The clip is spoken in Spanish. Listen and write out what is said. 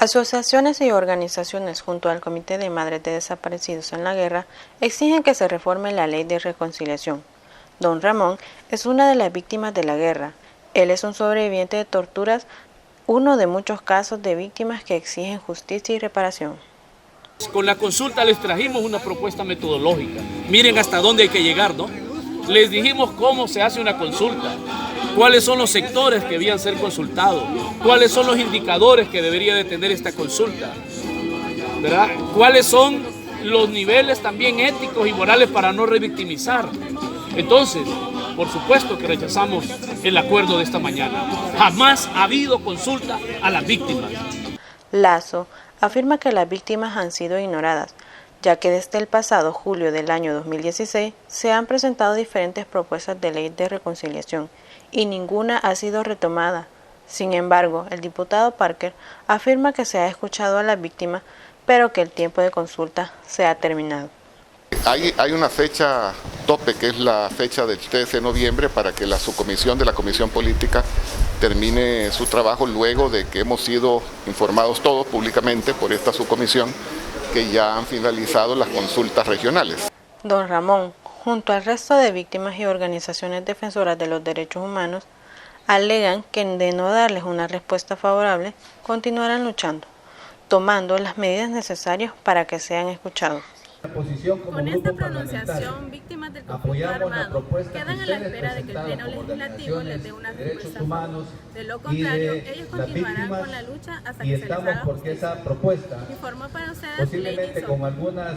Asociaciones y organizaciones junto al Comité de Madres de Desaparecidos en la Guerra exigen que se reforme la Ley de Reconciliación. Don Ramón es una de las víctimas de la guerra. Él es un sobreviviente de torturas, uno de muchos casos de víctimas que exigen justicia y reparación. Con la consulta les trajimos una propuesta metodológica. Miren hasta dónde hay que llegar, ¿no? Les dijimos cómo se hace una consulta, cuáles son los sectores que debían ser consultados, cuáles son los indicadores que debería de tener esta consulta, ¿verdad? Cuáles son los niveles también éticos y morales para no revictimizar. Entonces, por supuesto que rechazamos el acuerdo de esta mañana. Jamás ha habido consulta a las víctimas. Lazo afirma que las víctimas han sido ignoradas, ya que desde el pasado julio del año 2016 se han presentado diferentes propuestas de ley de reconciliación y ninguna ha sido retomada. Sin embargo, el diputado Parker afirma que se ha escuchado a las víctimas, pero que el tiempo de consulta se ha terminado. Hay una fecha tope, que es la fecha del 13 de noviembre, para que la subcomisión de la Comisión Política termine su trabajo, luego de que hemos sido informados todos públicamente por esta subcomisión que ya han finalizado las consultas regionales. Don Ramón, junto al resto de víctimas y organizaciones defensoras de los derechos humanos, alegan que de no darles una respuesta favorable, continuarán tomando las medidas necesarias para que sean escuchados. Con esta pronunciación, víctimas del conflicto armado quedan a la espera de que el Pleno Legislativo les dé una respuesta favorable. De lo contrario, ellos continuarán con la lucha hasta que se les haga justicia. Informó para ustedes Lady Soto.